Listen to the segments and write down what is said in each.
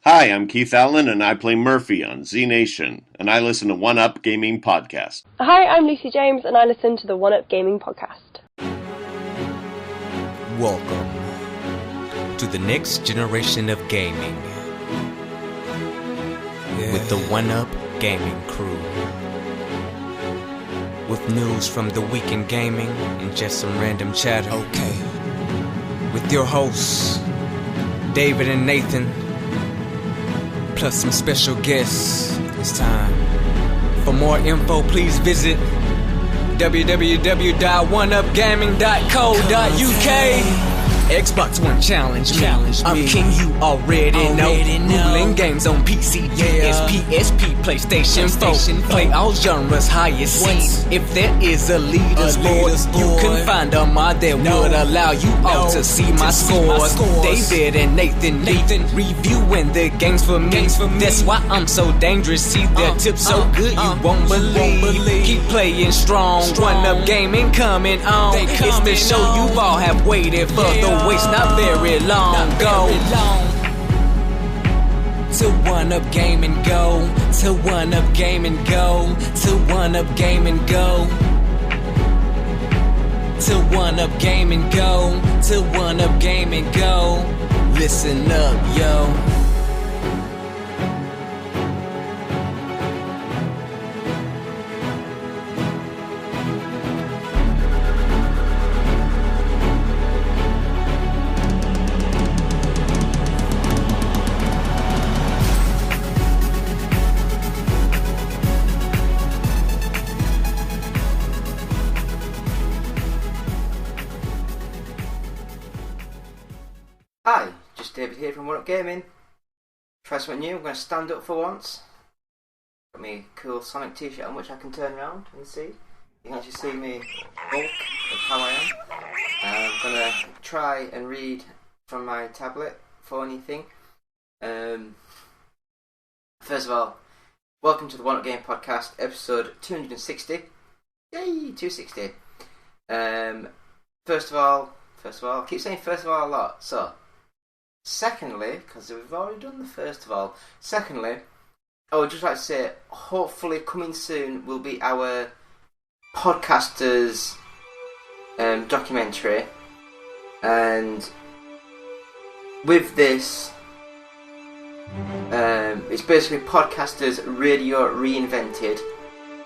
Hi, I'm Keith Allen, and I play Murphy on Z Nation, and I listen to One Up Gaming Podcast. Hi, I'm Lucy James, and I listen to the One Up Gaming Podcast. Welcome to the next generation of gaming with the One Up Gaming Crew. With news from the week in gaming and just some random chatter. Okay. With your hosts, David and Nathan, plus some special guests. It's time. For more info, please visit www.oneupgaming.co.uk. Xbox One challenge me. I'm king, you already know. Ruling games on PC, PS, PSP, PlayStation 4. Play all genres, highest seeds. If there is a leaderboard, you can find a mod that would allow you all to see my scores. David and Nathan reviewing the games for me. That's why I'm so dangerous. See their tips so good you won't believe. Keep playing strong. One Up Gaming coming on. It's the show you all have waited for. The wait's not very long. Go to One Up Gaming, go to One Up Gaming, go to One Up Gaming, go to One Up Gaming, go to One Up Gaming, go. Listen up, yo. Hi, just David here from One Up Gaming. Try something new, I'm going to stand up for once. Got me a cool Sonic t-shirt on which I can turn around and see. You can actually see me bulk of how I am. I'm going to try and read from my tablet, phone, anything. First of all, welcome to the One Up Game Podcast, episode 260. Yay, 260. First of all, I keep saying first of all a lot, so... Secondly, because we've already done the first of all. Secondly, I would just like to say, hopefully coming soon will be our podcasters documentary, and with this, it's basically podcasters radio reinvented,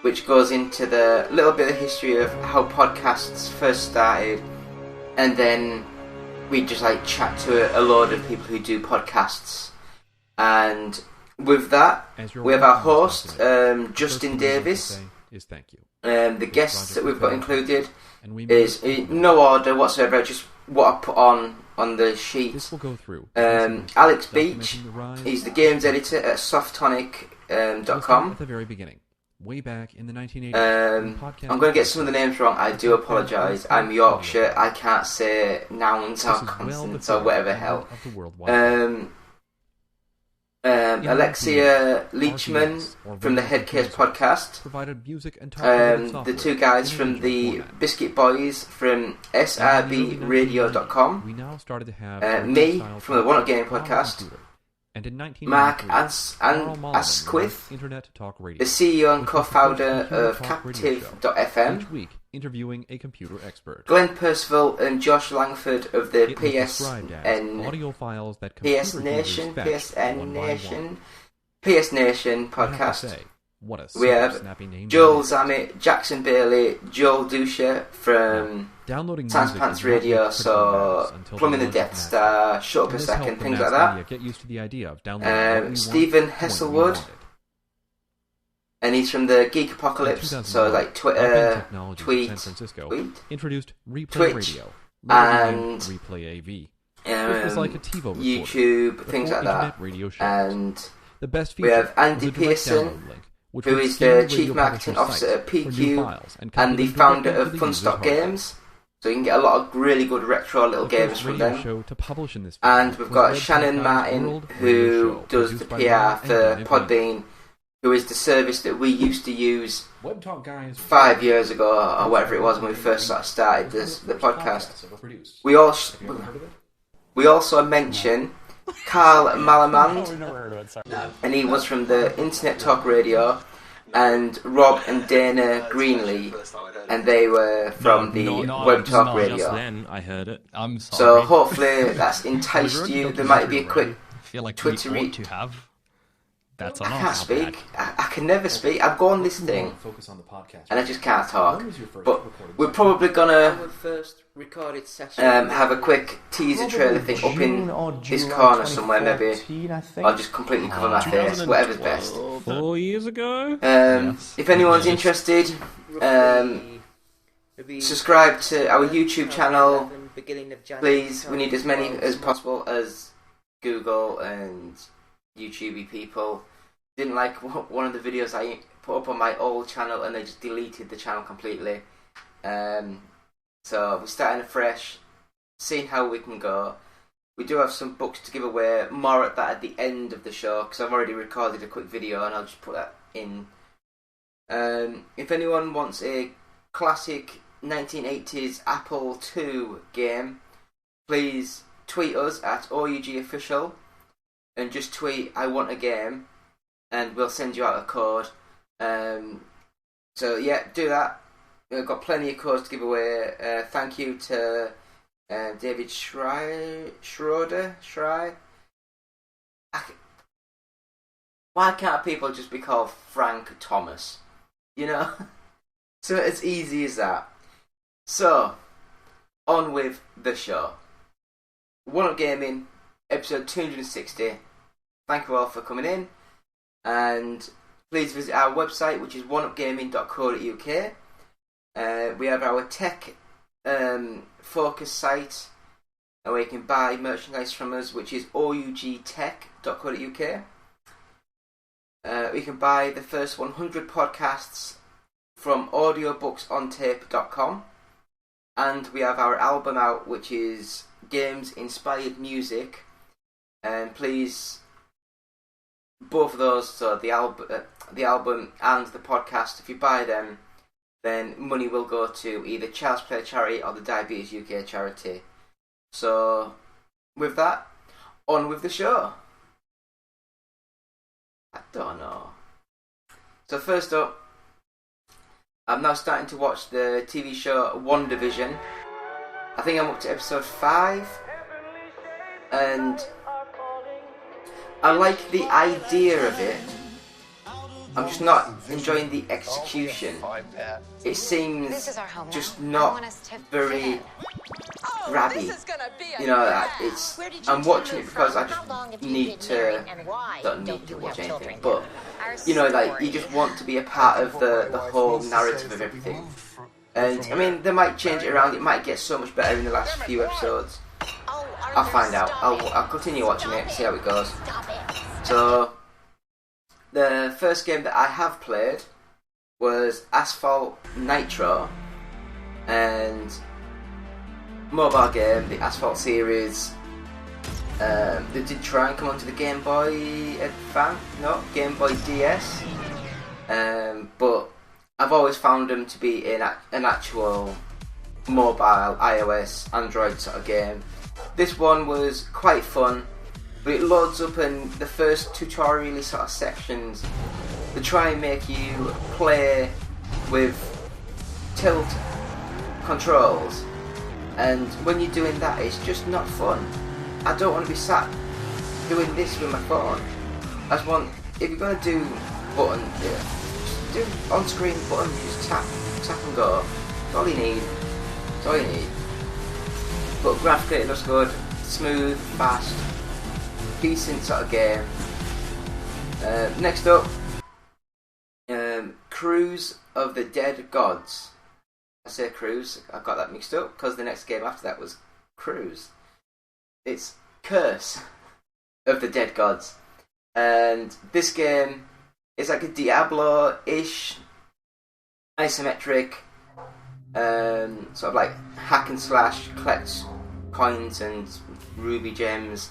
which goes into the little bit of history of how podcasts first started, and then we just like chat to a load of people who do podcasts. And with that, we have our host, Justin Davis. Thank you. The guests that we've got included is in no order whatsoever, just what I put on the sheet. This will go through. Alex Beach, he's the games editor at softtonic.com. At the very beginning. Way back in the 1980s. I'm going to get some of the names wrong. I do apologise. I'm Yorkshire. I can't say nouns or consonants or whatever hell. Alexia Leachman from the Headcase podcast. The two guys from the Biscuit Boys from srbradio.com. Me from the One Up Gaming podcast. Mark Asquith, the CEO and co-founder of Captive.fm, interviewing a computer expert. Glenn Percival and Josh Langford of the PS Nation podcast. We have Joel Zammit, Jackson Bailey, Joel Dusha from Sans Pants Radio, so Plumbing the Death Star, Shut Up a Second, things like that. Stephen Hesselwood, and he's from the Geek Apocalypse, so like Twitter, Twitch, and YouTube, things like that. And we have Andy Pearson, who is the Chief Marketing Officer at PQ and the founder of Funstock Games. So you can get a lot of really good retro little games from them. And we've got Shannon Martin, who does the PR for Podbean, who is the service that we used to use 5 years ago, or whatever it was when we first started the podcast. We also mention Carl Malamand, We've never heard of it, sorry. and he was from the Internet Talk Radio, and Rob and Dana Greenlee, and they were from the Web Talk Radio. Then I heard it. I'm sorry. So hopefully that's enticed you. There might be a quick I feel like Twitter we read. ought to have. That's on I us. can't speak. I can never speak. I go on this thing, Focus on the podcast. and I just can't talk. When was your first But recording we're session? probably gonna have a quick teaser trailer thing up in this corner somewhere, maybe. I'll just completely cover my face, whatever's best. 4 years ago? If anyone's interested, subscribe to our YouTube channel, please. We need as many as possible as Google and YouTube people. Didn't like one of the videos I put up on my old channel, and they just deleted the channel completely. So we're starting afresh, seeing how we can go. We do have some books to give away, more at that at the end of the show, because I've already recorded a quick video and I'll just put that in. If anyone wants a classic 1980s Apple II game, please tweet us at OUGofficial and just tweet "I want a game" and we'll send you out a code. So yeah, do that. We've got plenty of codes to give away. Thank you to David Schroeder. Why can't people just be called Frank Thomas? You know? So it's easy as that. So, on with the show. One Up Gaming, episode 260. Thank you all for coming in. And please visit our website, which is oneupgaming.co.uk. We have our tech focus site, where you can buy merchandise from us, which is ougtech.co.uk. We can buy the first 100 podcasts from audiobooksontape.com, and we have our album out, which is Games Inspired Music. And please, both of those, so the album and the podcast, if you buy them, then money will go to either Child's Play Charity or the Diabetes UK charity. So, with that, on with the show. I don't know. So first up, I'm now starting to watch the TV show Wandavision. I think I'm up to episode 5. And I like the idea of it. I'm just not enjoying the execution. It seems just not very grabby. You know, I'm watching it because I just don't need to watch anything. But, you know, like, you just want to be a part of the whole narrative of everything. And, I mean, they might change it around. It might get so much better in the last few episodes. I'll find out. I'll continue watching it, see how it goes. So, the first game that I have played was Asphalt Nitro, and mobile game, the Asphalt series. They did try and come onto the Game Boy Advance, no, Game Boy DS, but I've always found them to be an actual mobile, iOS, Android sort of game. This one was quite fun. But it loads up, and the first tutorial sort of sections, they try and make you play with tilt controls, and when you're doing that, it's just not fun. I don't want to be sat doing this with my phone. I just want, if you're going to do buttons, just do on-screen buttons, just tap and go. That's all you need. That's all you need. But graphically it looks good, smooth, fast. Decent sort of game. Next up, Cruz of the Dead Gods. I say Cruz, I got that mixed up because the next game after that was Cruz. It's Curse of the Dead Gods. And this game is like a Diablo-ish, isometric, sort of like hack and slash, collect coins and ruby gems.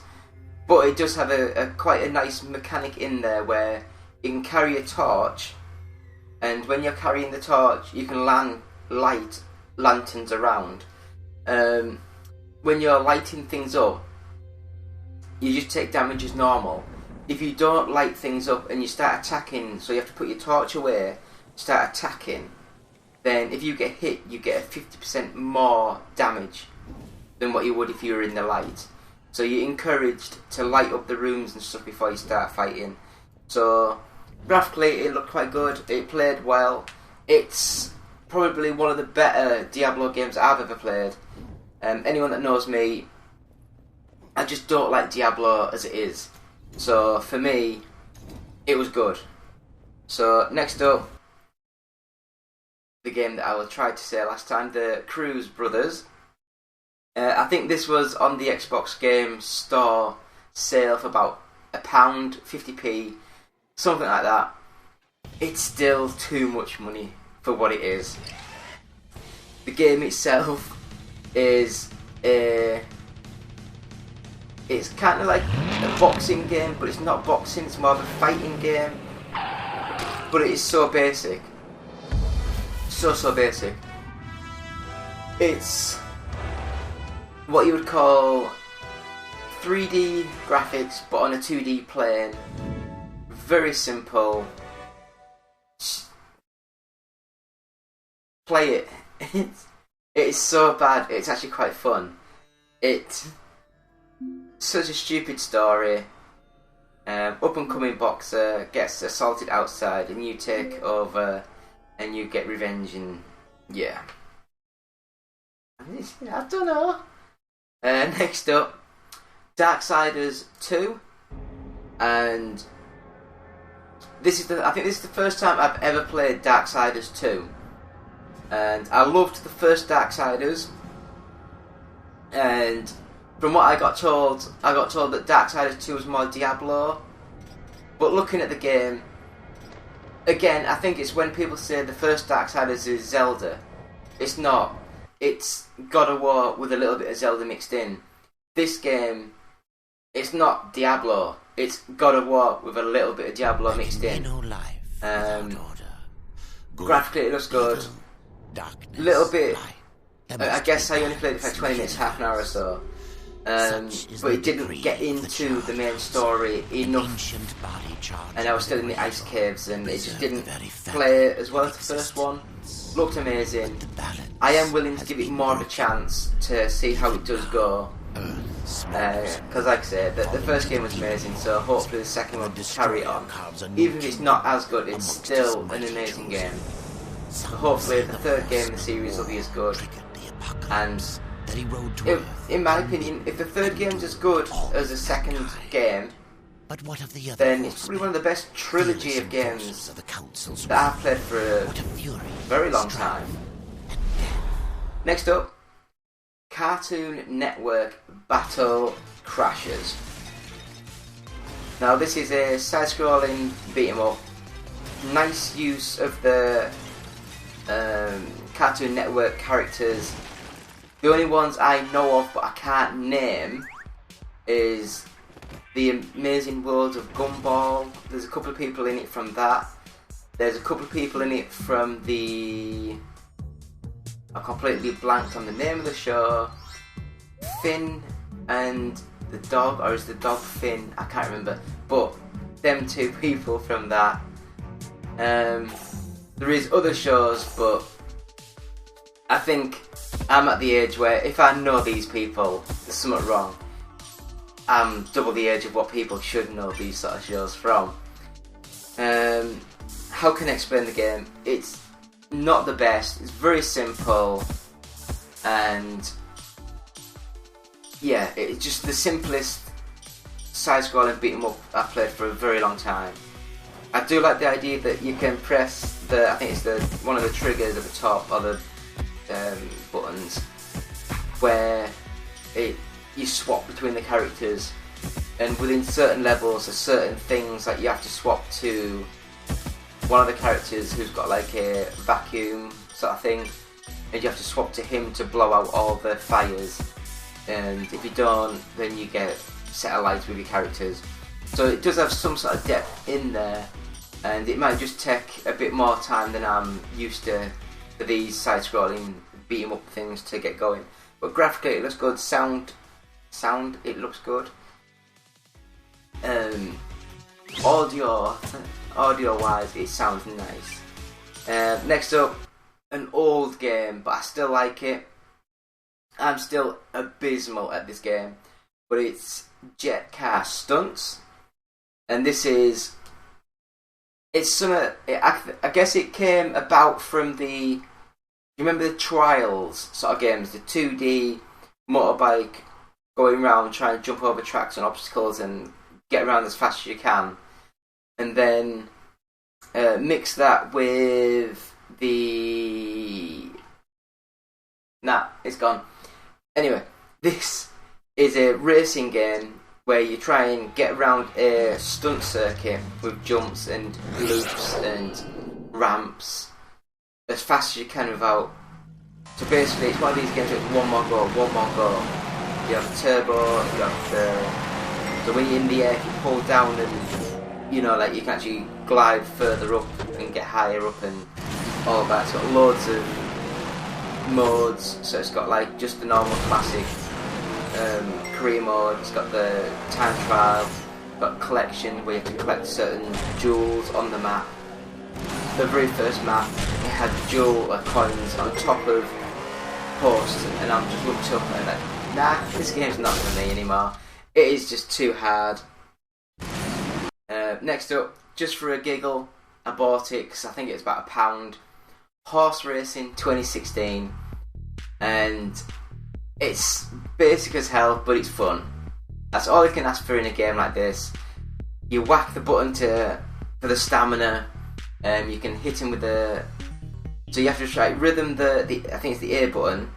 But it does have quite a nice mechanic in there where you can carry a torch, and when you're carrying the torch, you can light lanterns around. When you're lighting things up, you just take damage as normal. If you don't light things up and you start attacking, so you have to put your torch away, start attacking, then if you get hit, you get a 50% more damage than what you would if you were in the light. So you're encouraged to light up the rooms and stuff before you start fighting. So graphically it looked quite good, it played well. It's probably one of the better Diablo games I've ever played. Anyone that knows me, I just don't like Diablo as it is. So for me, it was good. So next up, the game that I was tried to say last time, the Cruz brothers. I think this was on the Xbox Game Store sale for about £1, 50p, something like that. It's still too much money for what it is. The game itself is it's kind of like a boxing game, but it's not boxing, it's more of a fighting game. But it is so basic. So basic. It's what you would call 3D graphics, but on a 2D plane. Very simple. Play it. It is so bad, it's actually quite fun. It's such a stupid story. Up and coming boxer gets assaulted outside and you take over and you get revenge, and yeah. I don't know. Next up, Darksiders 2, and I think this is the first time I've ever played Darksiders 2, and I loved the first Darksiders, and from what I got told that Darksiders 2 was more Diablo, but looking at the game, again, I think it's when people say the first Darksiders is Zelda. It's not. It's God of War with a little bit of Zelda mixed in. This game, it's not Diablo. It's God of War with a little bit of Diablo mixed in. Graphically it looks good. Little bit. I guess I only played it for 20 minutes, half an hour or so. But it didn't get into the main story enough, and I was still in the ice caves, and it just didn't play as well as the first one. Looked amazing. I am willing to give it more of a chance to see how it does go, because like I said, the first game was amazing, so hopefully the second one will carry it on. Even if it's not as good, it's still an amazing game. So hopefully the third game in the series will be as good, and in my opinion, if the third game's as good as the second game, then it's probably one of the best trilogy of games that I've played for a very long time. Next up, Cartoon Network Battle Crashers. Now this is a side-scrolling beat-em-up. Nice use of the Cartoon Network characters. The only ones I know of but I can't name is The Amazing World of Gumball. There's a couple of people in it from that. There's a couple of people in it from the... I completely blanked on the name of the show. Finn and the dog, or is the dog Finn? I can't remember. But them two people from that. There is other shows, but I think I'm at the age where if I know these people, there's something wrong. I'm double the age of what people should know these sort of shows from. How can I explain the game? It's not the best. It's very simple, and yeah, it's just the simplest side-scrolling beat 'em up I've played for a very long time. I do like the idea that you can press the, I think it's the one of the triggers at the top, or the buttons, where you swap between the characters, and within certain levels there's certain things like you have to swap to one of the characters who's got like a vacuum sort of thing, and you have to swap to him to blow out all the fires, and if you don't, then you get set of lights with your characters. So it does have some sort of depth in there, and it might just take a bit more time than I'm used to for these side-scrolling beat-em-up things to get going. But graphically it looks good, sound it looks good. Audio-wise, it sounds nice. Next up, an old game, but I still like it. I'm still abysmal at this game, but it's Jet Car Stunts, and this is. I guess it came about from you remember the Trials sort of games, the 2D motorbike going around trying to jump over tracks and obstacles and get around as fast as you can, and then mix that with it's gone. Anyway, this is a racing game where you try and get around a stunt circuit with jumps and loops and ramps as fast as you can without. So basically, it's one of these games with one more go. You have turbo, you have so when you're in the air, you pull down and, you know, like you can actually glide further up and get higher up and all of that. It's got loads of modes, so it's got like just the normal classic career mode, it's got the time trial, it's got collection where you have to collect certain jewels on the map. The very first map, it had jewel coins on top of posts, and I'm just looked up and like, nah, this game's not for me anymore. It is just too hard. Next up, just for a giggle, I bought it because I think it's about £1. Horse Racing 2016, and it's basic as hell, but it's fun. That's all you can ask for in a game like this. You whack the button for the stamina. You can hit him with so you have to try rhythm I think it's the A button,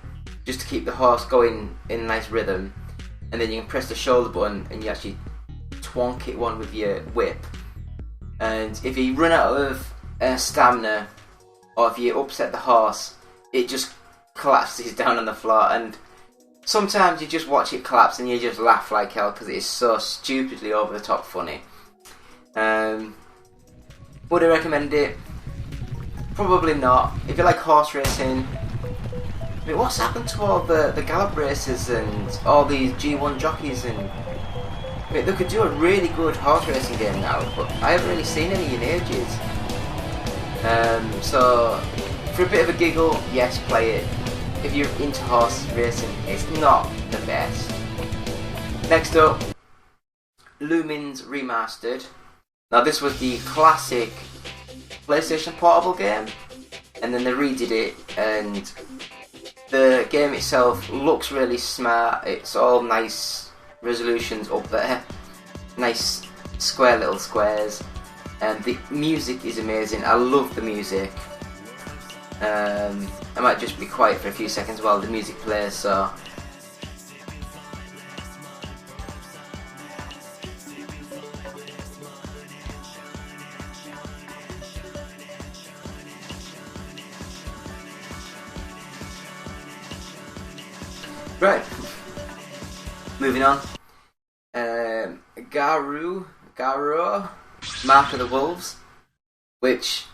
just to keep the horse going in a nice rhythm. And then you can press the shoulder button and you actually twonk it one with your whip. And if you run out of stamina, or if you upset the horse, it just collapses down on the floor. And sometimes you just watch it collapse and you just laugh like hell because it is so stupidly over the top funny. Would I recommend it? Probably not. If you like horse racing, I mean, what's happened to all the gallop races and all these G1 jockeys? And I mean, they could do a really good horse racing game now, but I haven't really seen any in ages. So for a bit of a giggle, yes, play it. If you're into horse racing, it's not the best. Next up, Lumines Remastered. Now this was the classic PlayStation Portable game, and then they redid it, and the game itself looks really smart. It's all nice resolutions up there, nice square little squares, and the music is amazing. I love the music. I might just be quiet for a few seconds while the music plays, so... Right, moving on. Garo, Mark of the Wolves, which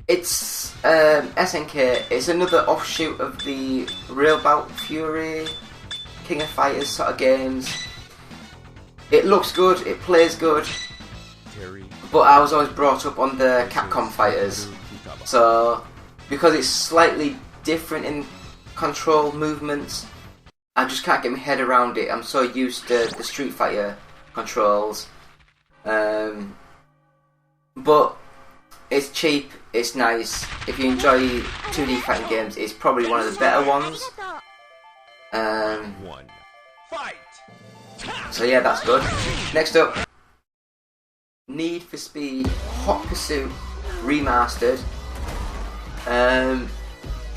it's SNK. It's another offshoot of the Railbout Fury, King of Fighters sort of games. It looks good, it plays good, but I was always brought up on the Capcom fighters, so because it's slightly different in control movements, I just can't get my head around it. I'm so used to the Street Fighter controls, but it's cheap, it's nice. If you enjoy 2D fighting games, it's probably one of the better ones. So yeah, that's good. Next up, Need for Speed Hot Pursuit Remastered.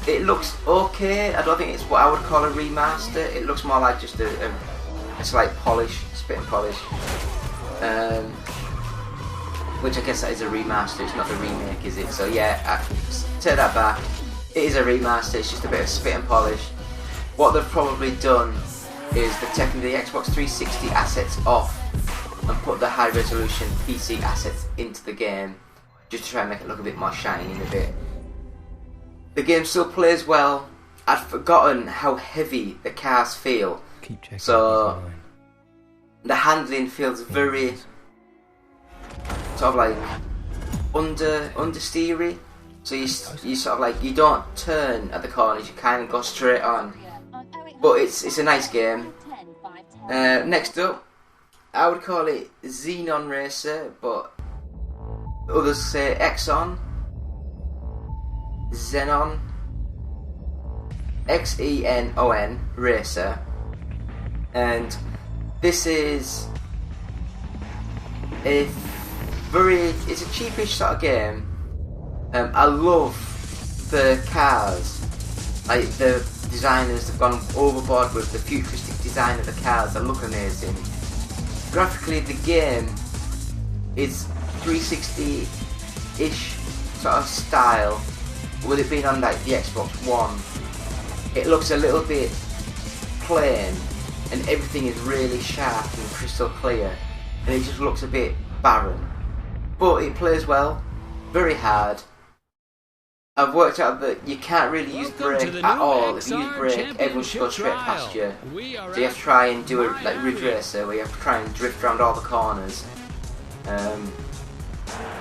It looks okay. I don't think it's what I would call a remaster. It looks more like just a slight polish, spit and polish. Which I guess that is a remaster, it's not a remake, is it? So yeah, I take that back. It is a remaster, it's just a bit of spit and polish. What they've probably done is they've taken the Xbox 360 assets off and put the high resolution PC assets into the game, just to try and make it look a bit more shiny and a bit. The game still plays well. I'd forgotten how heavy the cars feel. So the handling feels very sort of like understeery. So you sort of like, you don't turn at the corners, you kind of go straight on. But it's a nice game. Next up, I would call it Xenon Racer, but others say Xenon, Xenon Racer, and this is it's a cheapish sort of game. I love the cars, like the designers have gone overboard with the futuristic design of the cars. They look amazing. Graphically, the game is 360-ish sort of style. With it being on like the Xbox One, it looks a little bit plain, and everything is really sharp and crystal clear, and it just looks a bit barren. But it plays well, very hard. I've worked out that you can't really use brake at all. If you use brake, everyone should go straight past you. So you have to try and do a like Ridge Racer, where you have to try and drift around all the corners.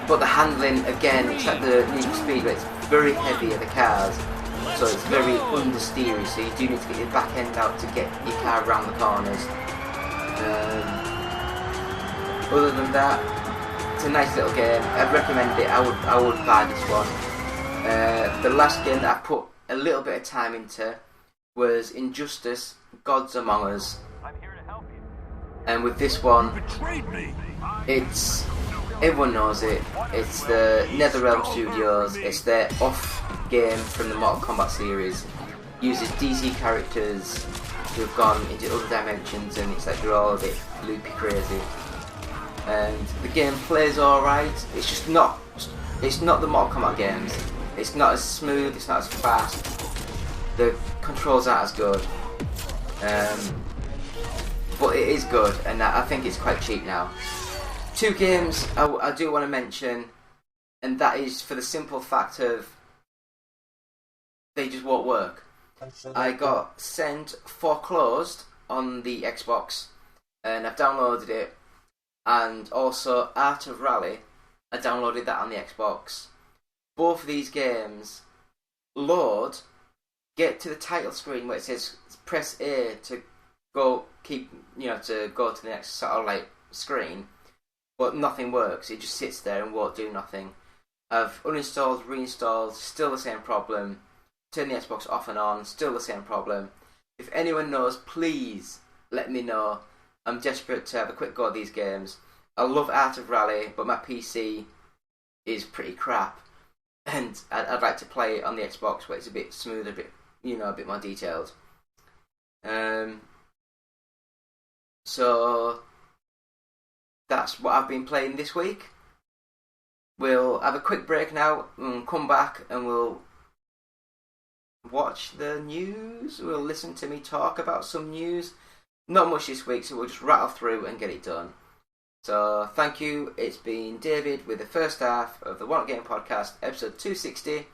But the handling, again, it's like the Need for Speed, where it's very heavy at the cars, so it's very understeery, so you do need to get your back end out to get your car around the corners. Other than that, it's a nice little game. I'd recommend it. I would buy this one. The last game that I put a little bit of time into was Injustice: Gods Among Us. I'm here to help you. And with this one, it's everyone knows it. It's the NetherRealm Studios. It's their off game from the Mortal Kombat series. Uses DC characters who have gone into other dimensions, and it's like they're all a bit loopy crazy. And the game plays alright. It's just not. It's not the Mortal Kombat games. It's not as smooth. It's not as fast. The controls aren't as good. But it is good, and I think it's quite cheap now. Two games I do want to mention, and that is for the simple fact of they just won't work. I got sent Foreclosed on the Xbox, and I've downloaded it, and also Art of Rally, I downloaded that on the Xbox. Both of these games load, get to the title screen where it says press A to go to the next sort of like screen, but nothing works. It just sits there and won't do nothing. I've uninstalled, reinstalled, still the same problem. Turn the Xbox off and on, still the same problem. If anyone knows, please let me know. I'm desperate to have a quick go at these games. I love Art of Rally, but my PC is pretty crap, and I'd like to play it on the Xbox where it's a bit smoother, a bit more detailed. So that's what I've been playing this week. We'll have a quick break now and come back, and we'll watch the news. We'll listen to me talk about some news. Not much this week, so we'll just rattle through and get it done. So thank you. It's been David with the first half of the One Up Game Podcast, episode 260.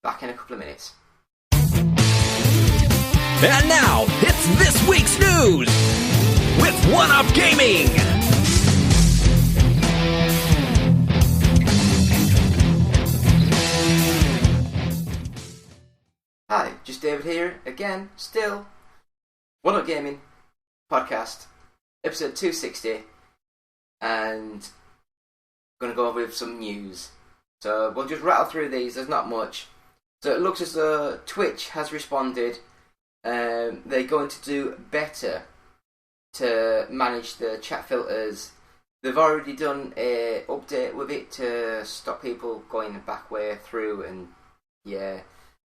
Back in a couple of minutes. And now, it's this week's news with One Up Gaming. Hi, just David here, again, still. One Up Gaming Podcast, episode 260, and going to go over with some news. So we'll just rattle through these, there's not much. So it looks as though Twitch has responded. They're going to do better to manage the chat filters. They've already done a update with it to stop people going the back way through and,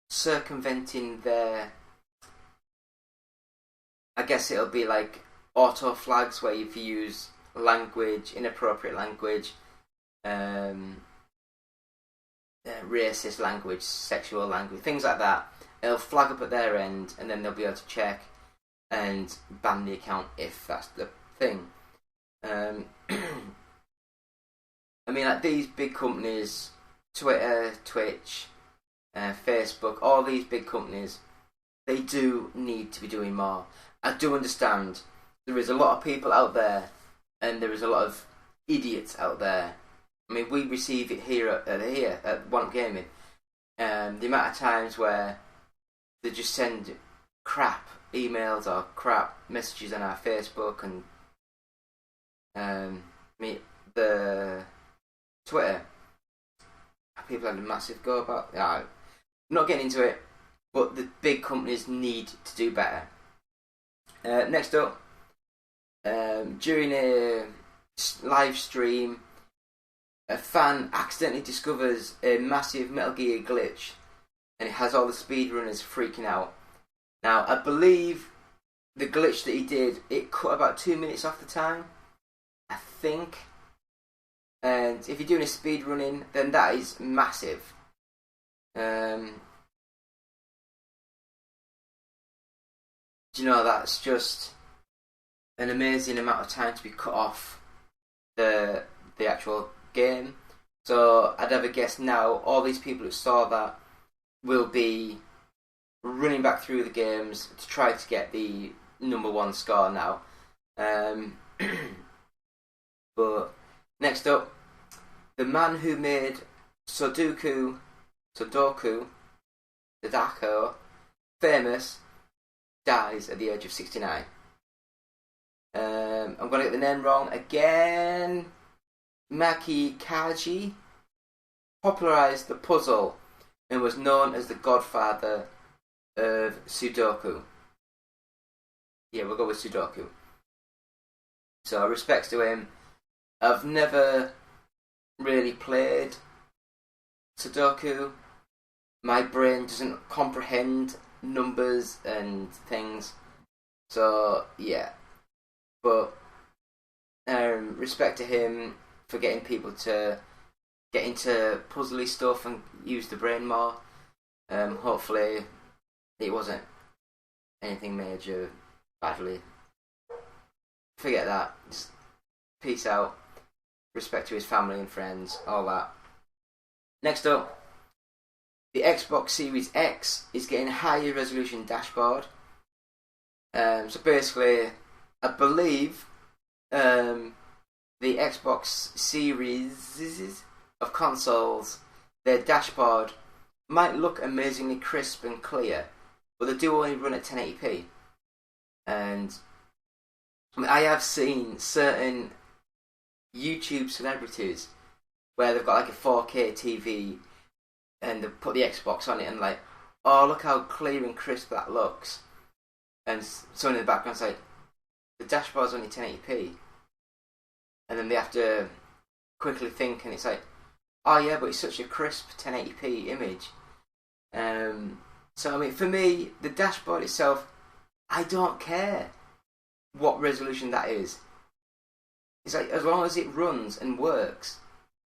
circumventing their, I guess it'll be like auto flags where if you use language, inappropriate language, racist language, sexual language, things like that, it'll flag up at their end, and then they'll be able to check and ban the account if that's the thing. I mean, like these big companies, Twitter, Twitch, Facebook, all these big companies, they do need to be doing more. I do understand there is a lot of people out there, and there is a lot of idiots out there. I mean, we receive it here at One Up Gaming. The amount of times where they just send crap emails or crap messages on our Facebook and the Twitter. People had a massive go about. I'm not getting into it, but the big companies need to do better. Next up, during a live stream, a fan accidentally discovers a massive Metal Gear glitch, and it has all the speedrunners freaking out. Now, I believe the glitch that he did, it cut about 2 minutes off the time, I think. And if you're doing a speedrunning, then that is massive. Do you know, that's just an amazing amount of time to be cut off the actual game. So I'd have a guess now, all these people who saw that will be running back through the games to try to get the number 1 score now. But next up, the man who made Sodoku, famous, dies at the age of 69. I'm going to get the name wrong again. Maki Kaji popularised the puzzle and was known as the Godfather of Sodoku. Yeah, we'll go with Sodoku. So, respects to him. I've never really played Sudoku. My brain doesn't comprehend numbers and things. So, yeah. But, respect to him for getting people to get into puzzly stuff and use the brain more. Hopefully, it wasn't anything major badly. Forget that. Just peace out. Respect to his family and friends. All that. Next up, the Xbox Series X is getting a higher resolution dashboard. So basically, I believe the Xbox Series of consoles, their dashboard might look amazingly crisp and clear, but they do only run at 1080p. And I mean, I have seen certain YouTube celebrities where they've got like a 4K TV and they put the Xbox on it and like, oh, look how clear and crisp that looks. And someone in the background's like, the dashboard's only 1080p. And then they have to quickly think, and it's like, oh yeah, but it's such a crisp 1080p image. So I mean, for me, the dashboard itself, I don't care what resolution that is. It's like, as long as it runs and works,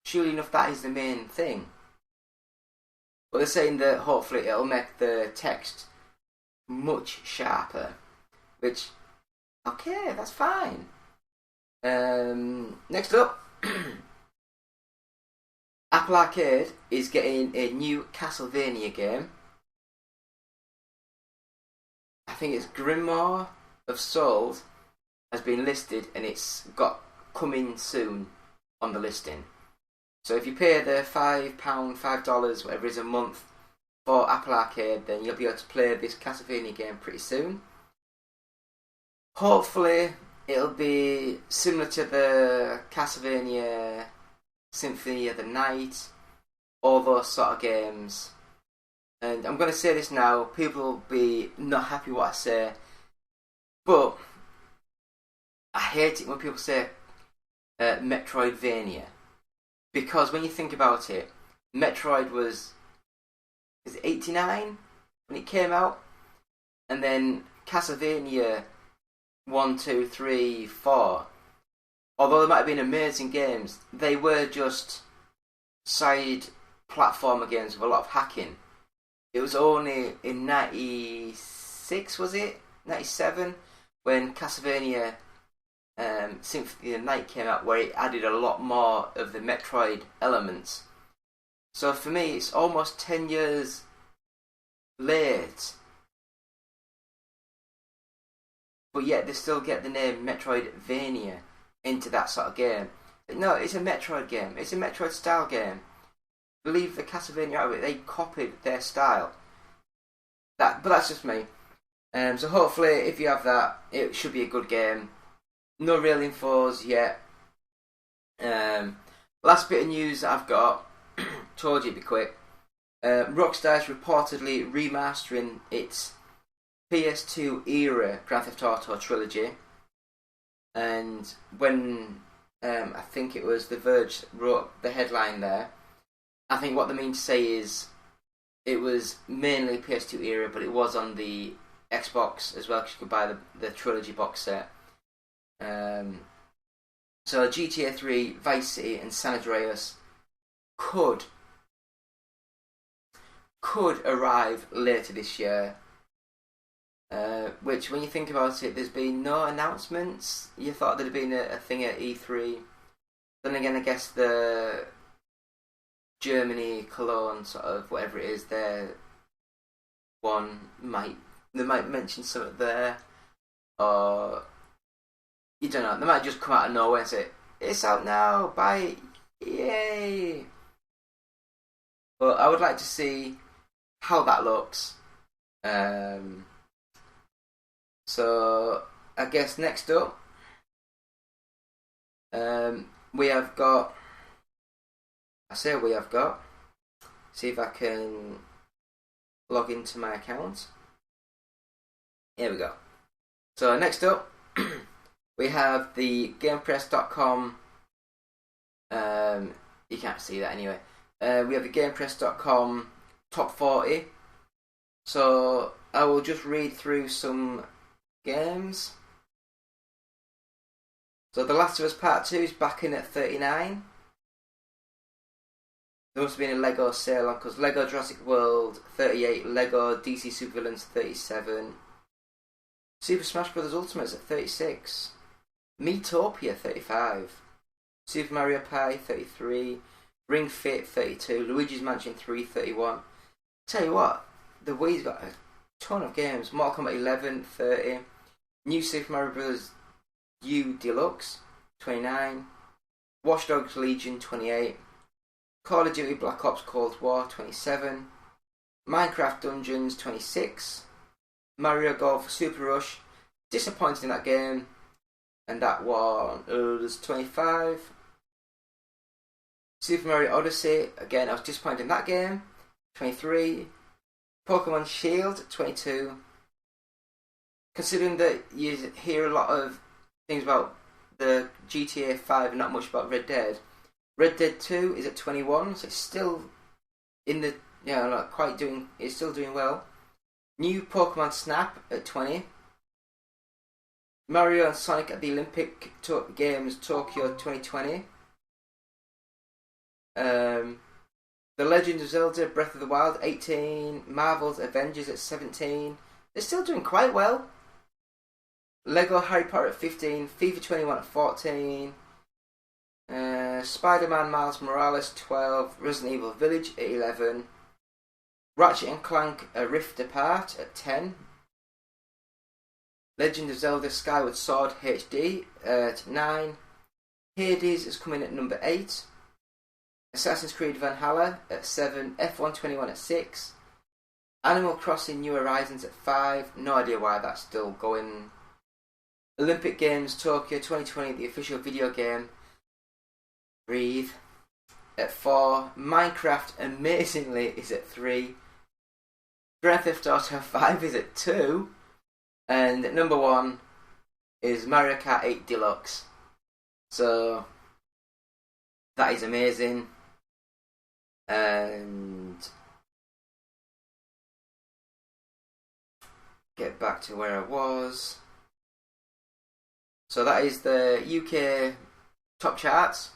surely enough that is the main thing. But they're saying that hopefully it'll make the text much sharper, which, okay, that's fine. Next up, Apple Arcade is getting a new Castlevania game. I think it's Grimoire of Souls has been listed, and it's got coming soon on the listing. So if you pay the £5, $5, whatever it is a month for Apple Arcade, then you'll be able to play this Castlevania game pretty soon. Hopefully it'll be similar to the Castlevania Symphony of the Night, all those sort of games. And I'm going to say this now, people will be not happy what I say, but I hate it when people say Metroidvania. Because when you think about it, Metroid was 89 when it came out? And then Castlevania 1, 2, 3, 4, although they might have been amazing games, they were just side platformer games with a lot of hacking. It was only in 96, was it? 97, when Castlevania Symphony of the Night came out, where it added a lot more of the Metroid elements. So for me, it's almost 10 years late. but yet they still get the name Metroidvania into that sort of game. No, it's a Metroid game. It's a Metroid style game. Believe the Castlevania out of it, they copied their style. But that's just me. So hopefully, if you have that, it should be a good game. No real infos yet. Last bit of news that I've got, told you it'd be quick. Rockstar is reportedly remastering its PS2-era Grand Theft Auto Trilogy. And when I think it was The Verge wrote the headline there, I think what they mean to say is it was mainly PS2 era, but it was on the Xbox as well, because you could buy the Trilogy box set. So GTA 3, Vice City and San Andreas could arrive later this year. Which, when you think about it, there's been no announcements. You thought there'd been a thing at E3. Then again, I guess the Germany, Cologne, sort of whatever it is, their one they might mention something there, or you don't know. They might just come out of nowhere and say it's out now, buy it, yay! But I would like to see how that looks. So I guess next up, we have got. See if I can log into my account. Here we go. So next up, we have the GamePress.com. You can't see that anyway. We have the GamePress.com top 40. So I will just read through some games. So The Last of Us Part 2 is back in at 39. There must have been a Lego sale on, because Lego Jurassic World 38, Lego DC Supervillains 37, Super Smash Bros. Ultimate at 36, Miitopia 35, Super Mario Party 33, Ring Fit 32, Luigi's Mansion 3 31. Tell you what, the Wii's got a ton of games. Mortal Kombat 11 30, New Super Mario Bros. U Deluxe 29, Watch Dogs Legion 28, Call of Duty Black Ops Cold War 27, Minecraft Dungeons 26, Mario Golf Super Rush, disappointed in that game, and that one was 25. Super Mario Odyssey, again I was disappointed in that game, 23. Pokemon Shield 22. Considering that you hear a lot of things about the GTA 5 and not much about Red Dead. Red Dead 2 is at 21, so it's still in the it's still doing well. New Pokemon Snap at 20. Mario and Sonic at the Olympic Games Tokyo 2020. The Legend of Zelda Breath of the Wild 18. Marvel's Avengers at 17. They're still doing quite well. Lego Harry Potter at 15. FIFA 21 at 14. Spider-Man Miles Morales 12. Resident Evil Village at 11. Ratchet and Clank A Rift Apart at 10. Legend of Zelda Skyward Sword HD at 9. Hades is coming at number 8. Assassin's Creed Valhalla at 7. F1 21 at 6. Animal Crossing New Horizons at 5. No idea why that's still going. Olympic Games Tokyo 2020, the official video game. Breathe. At 4. Minecraft, amazingly, is at 3. Grand Theft Auto 5 is at 2. And at number 1 is Mario Kart 8 Deluxe. So, that is amazing. And get back to where I was. So that is the UK top charts.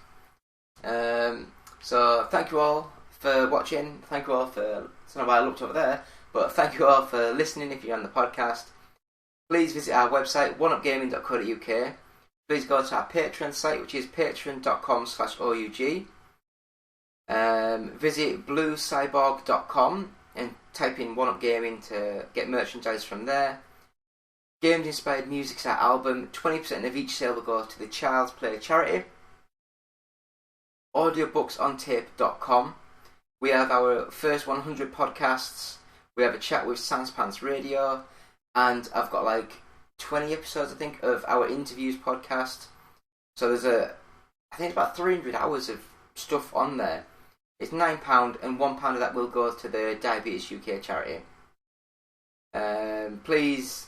So thank you all for watching. Thank you all for, I don't know why I looked over there, but thank you all for listening if you're on the podcast. Please visit our website, oneupgaming.co.uk. Please go to our Patreon site, which is patreon.com/OUG. Visit bluecyborg.com and type in OneUpGaming to get merchandise from there. Games-inspired music's our album. 20% of each sale will go to the Child's Play charity. Audiobooksontape.com. We have our first 100 podcasts. We have a chat with Sanspants Radio. And I've got like 20 episodes, I think, of our interviews podcast. So there's I think about 300 hours of stuff on there. It's £9 and £1 of that will go to the Diabetes UK charity. Please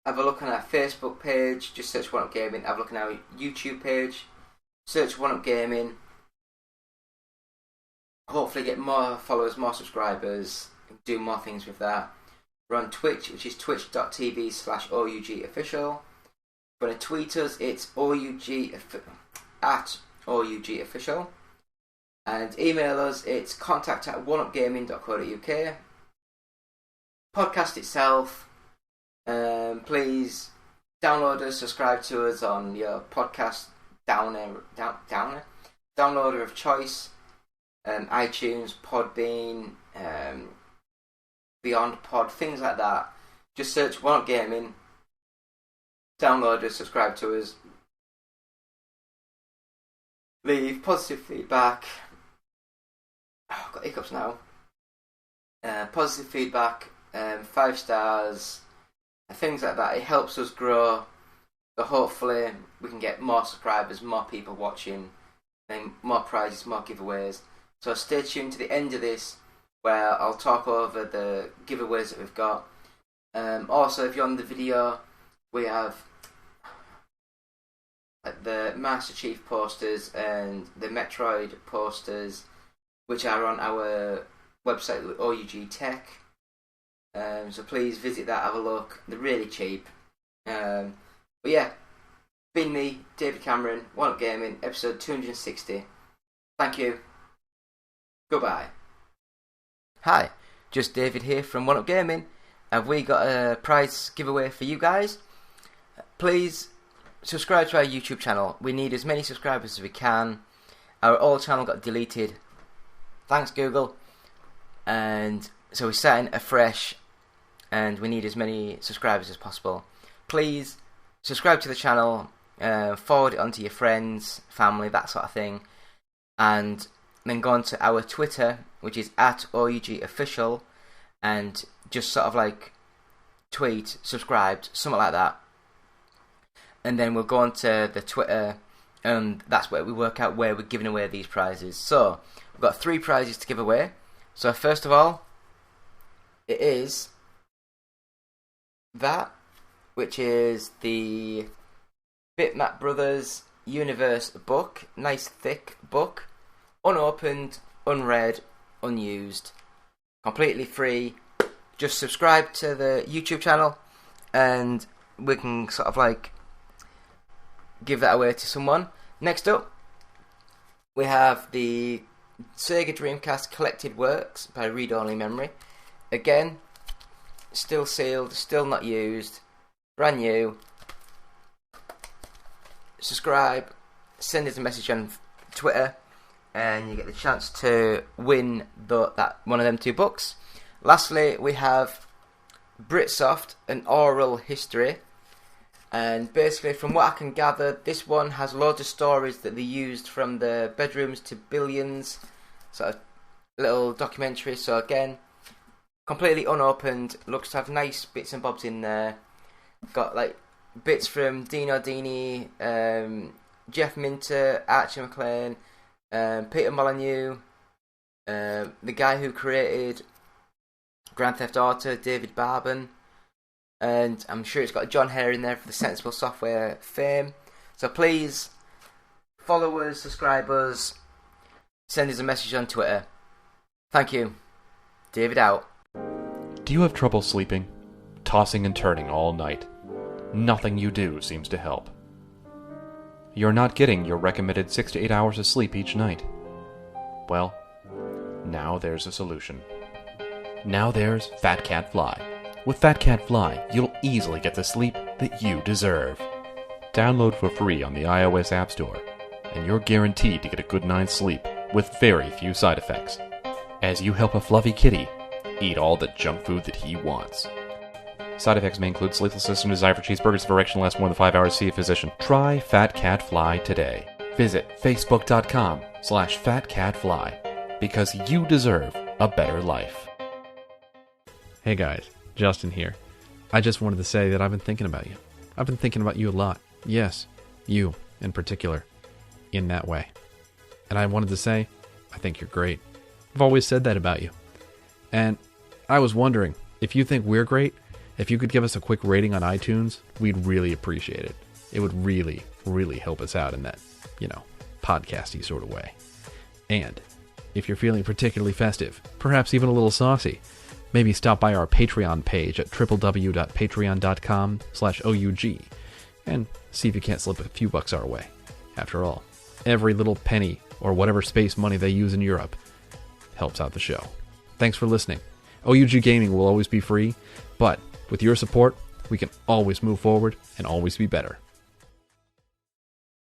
have a look on our Facebook page. Just search One Up Gaming. Have a look on our YouTube page. Search One Up Gaming. Hopefully get more followers, more subscribers. Do more things with that. We're on Twitch, which is twitch.tv/OUGofficial. If you want to tweet us, it's @OUGofficial. And email us, it's contact@oneupgaming.co.uk. Podcast itself, please download us, subscribe to us on your podcast downloader of choice. iTunes, Podbean, Beyond Pod, things like that. Just search One Up Gaming, download us, subscribe to us, leave positive feedback. Oh, I've got hiccups now. Positive feedback, 5 stars, things like that. It helps us grow. So hopefully we can get more subscribers, more people watching, and more prizes, more giveaways. So stay tuned to the end of this, where I'll talk over the giveaways that we've got. Also, if you're on the video, we have the Master Chief posters and the Metroid posters, which are on our website, OUG Tech. So please visit that, have a look. They're really cheap. But yeah, been me, David Cameron, One Up Gaming, episode 260. Thank you. Goodbye. Hi, just David here from One Up Gaming. Have we got a prize giveaway for you guys? Please subscribe to our YouTube channel. We need as many subscribers as we can. Our old channel got deleted. Thanks, Google. And so we're starting afresh, and we need as many subscribers as possible. Please subscribe to the channel, forward it onto your friends, family, that sort of thing, and then go on to our Twitter, which is @OUGofficial, and just sort of like tweet, subscribed, something like that. And then we'll go on to the Twitter, and that's where we work out where we're giving away these prizes. So we've got 3 prizes to give away. So first of all, it is that, which is the Bitmap Brothers Universe book. Nice thick book. Unopened, unread, unused. Completely free. Just subscribe to the YouTube channel and we can sort of like give that away to someone. Next up, we have the Sega Dreamcast Collected Works by Read Only Memory. Again, still sealed, still not used, brand new. Subscribe, send us a message on Twitter, and you get the chance to win that one of them 2 books. Lastly, we have Britsoft, an oral history. And basically, from what I can gather, this one has loads of stories that they used from the Bedrooms to Billions, sort of little documentary. So again, completely unopened, looks to have nice bits and bobs in there. Got like bits from Dino Dini, Jeff Minter, Archie McLean, Peter Molyneux, the guy who created Grand Theft Auto, David Barban. And I'm sure it's got John Hare in there for the Sensible Software fame. So please follow us, subscribe us, send us a message on Twitter. Thank you. David out. Do you have trouble sleeping? Tossing and turning all night? Nothing you do seems to help. You're not getting your recommended 6 to 8 hours of sleep each night. Well, now there's a solution. Now there's Fat Cat Fly. With Fat Cat Fly, you'll easily get the sleep that you deserve. Download for free on the iOS App Store, and you're guaranteed to get a good night's sleep with very few side effects, as you help a fluffy kitty eat all the junk food that he wants. Side effects may include sleeplessness and desire for cheeseburgers if erection lasts more than 5 hours. See a physician. Try Fat Cat Fly today. Visit facebook.com/fatcatfly because you deserve a better life. Hey guys, Justin here. I just wanted to say that I've been thinking about you. I've been thinking about you a lot. Yes, you in particular. In that way. And I wanted to say, I think you're great. I've always said that about you. And I was wondering, if you think we're great, if you could give us a quick rating on iTunes, we'd really appreciate it. It would really, really help us out in that, podcasty sort of way. And if you're feeling particularly festive, perhaps even a little saucy, maybe stop by our Patreon page at www.patreon.com/OUG and see if you can't slip a few bucks our way. After all, every little penny or whatever space money they use in Europe helps out the show. Thanks for listening. OUG Gaming will always be free, but with your support, we can always move forward and always be better.